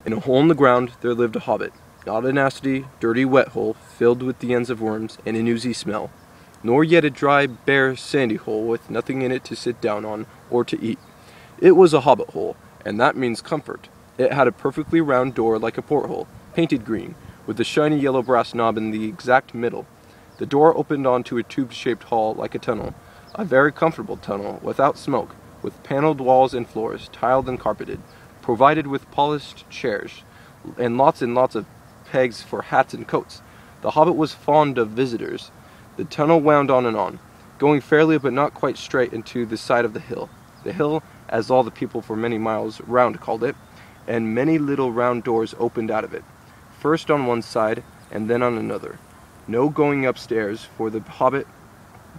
In a hole in the ground there lived a hobbit, not a nasty, dirty wet hole filled with the ends of worms and an oozy smell, nor yet a dry, bare, sandy hole with nothing in it to sit down on or to eat. It was a hobbit hole, and that means comfort. It had a perfectly round door like a porthole, painted green, with a shiny yellow brass knob in the exact middle. The door opened onto a tube-shaped hall like a tunnel, a very comfortable tunnel, without smoke, with paneled walls and floors, tiled and carpeted, provided with polished chairs, and lots of pegs for hats and coats. The hobbit was fond of visitors. The tunnel wound on, going fairly but not quite straight into the side of the hill, as all the people for many miles round called it, and many little round doors opened out of it, first on one side and then on another. No going upstairs for the hobbit.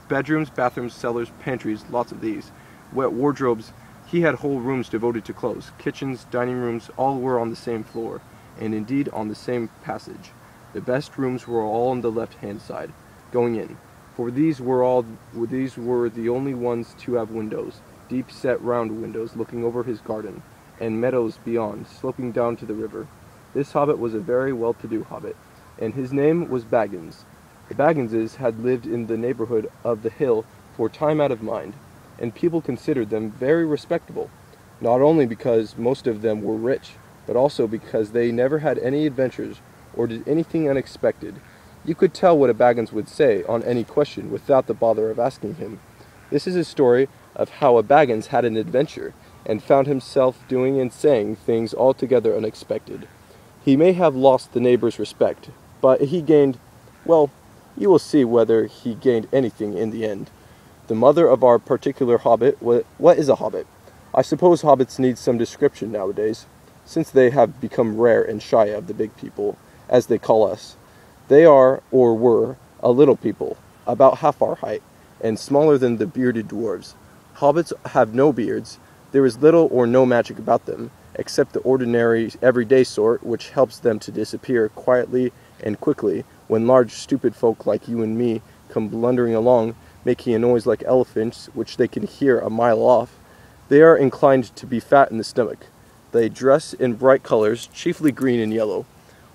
Bedrooms, bathrooms, cellars, pantries, lots of these. Wet wardrobes. He had whole rooms devoted to clothes. Kitchens, dining rooms, all were on the same floor, and indeed on the same passage. The best rooms were all on the left-hand side, going in, for these were the only ones to have windows, deep-set round windows looking over his garden, and meadows beyond, sloping down to the river. This hobbit was a very well-to-do hobbit, and his name was Baggins. The Bagginses had lived in the neighborhood of the hill for time out of mind, and people considered them very respectable, not only because most of them were rich, but also because they never had any adventures or did anything unexpected. You could tell what a Baggins would say on any question without the bother of asking him. This is a story of how a Baggins had an adventure, and found himself doing and saying things altogether unexpected. He may have lost the neighbors' respect, but he gained, well, you will see whether he gained anything in the end. The mother of our particular hobbit, what is a hobbit? I suppose hobbits need some description nowadays, since they have become rare and shy of the big people, as they call us. They are, or were, a little people, about half our height, and smaller than the bearded dwarves. Hobbits have no beards. There is little or no magic about them, except the ordinary, everyday sort, which helps them to disappear quietly and quickly when large, stupid folk like you and me come blundering along, making a noise like elephants, which they can hear a mile off. They are inclined to be fat in the stomach. They dress in bright colors, chiefly green and yellow,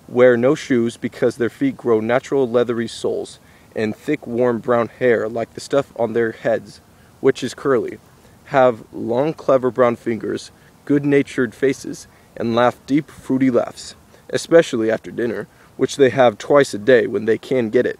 wear no shoes because their feet grow natural leathery soles, and thick warm brown hair like the stuff on their heads, which is curly, have long clever brown fingers, good-natured faces, and laugh deep fruity laughs, especially after dinner, which they have twice a day when they can get it.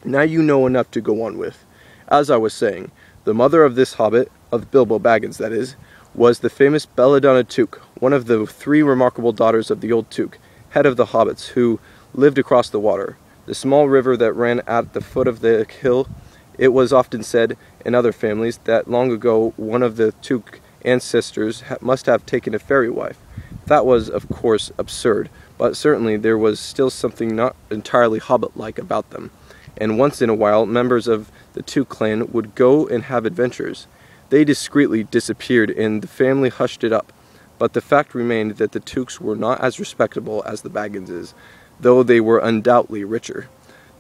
Now you know enough to go on with. As I was saying, the mother of this hobbit, of Bilbo Baggins that is, was the famous Belladonna Took, one of the 3 remarkable daughters of the old Took, head of the hobbits, who lived across the water, the small river that ran at the foot of the hill. It was often said, in other families, that long ago one of the Took ancestors must have taken a fairy wife. That was, of course, absurd, but certainly there was still something not entirely hobbit-like about them, and once in a while members of the Took clan would go and have adventures. They discreetly disappeared and the family hushed it up, but the fact remained that the Tooks were not as respectable as the Bagginses, though they were undoubtedly richer.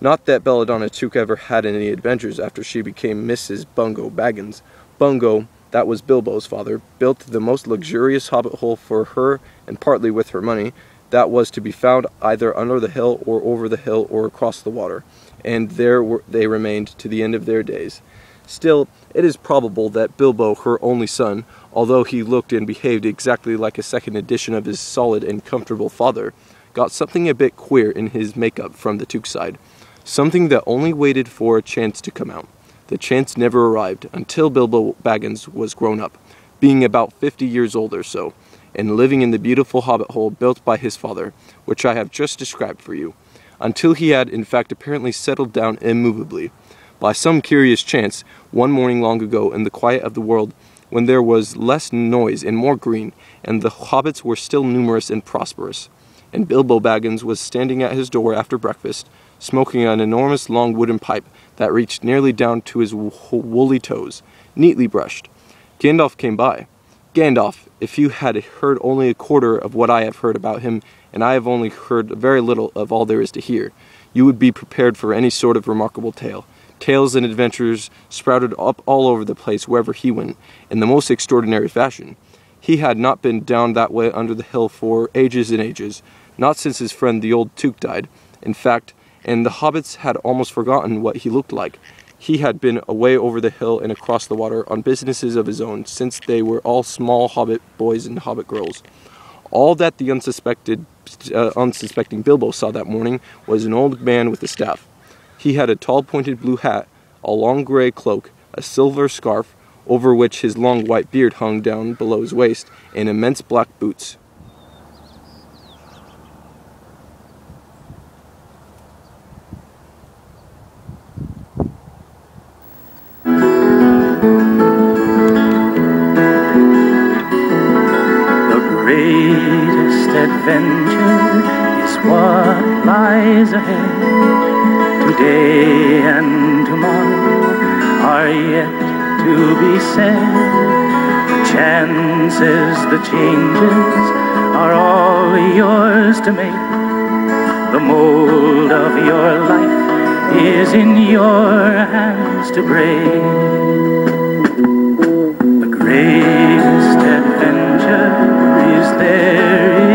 Not that Belladonna Took ever had any adventures after she became Mrs. Bungo Baggins. Bungo, that was Bilbo's father, built the most luxurious hobbit hole for her, and partly with her money, that was to be found either under the hill or over the hill or across the water, and there they remained to the end of their days. Still, it is probable that Bilbo, her only son, although he looked and behaved exactly like a second edition of his solid and comfortable father, got something a bit queer in his make-up from the Took side, something that only waited for a chance to come out. The chance never arrived until Bilbo Baggins was grown up, being about 50 years old or so, and living in the beautiful hobbit hole built by his father, which I have just described for you, until he had in fact apparently settled down immovably. By some curious chance, one morning long ago in the quiet of the world, when there was less noise and more green, and the hobbits were still numerous and prosperous, and Bilbo Baggins was standing at his door after breakfast, smoking an enormous long wooden pipe that reached nearly down to his woolly toes, neatly brushed. Gandalf came by. Gandalf, if you had heard only a quarter of what I have heard about him, and I have only heard very little of all there is to hear, you would be prepared for any sort of remarkable tale. Tales and adventures sprouted up all over the place wherever he went, in the most extraordinary fashion. He had not been down that way under the hill for ages and ages, not since his friend the old Took died. In fact, and the hobbits had almost forgotten what he looked like. He had been away over the hill and across the water on businesses of his own, since they were all small hobbit boys and hobbit girls. All that the unsuspecting Bilbo saw that morning was an old man with a staff. He had a tall pointed blue hat, a long grey cloak, a silver scarf, over which his long white beard hung down below his waist, and immense black boots. Greatest adventure is what lies ahead. Today and tomorrow are yet to be said. The chances, the changes are all yours to make. The mold of your life is in your hands to break. The greatest adventure is there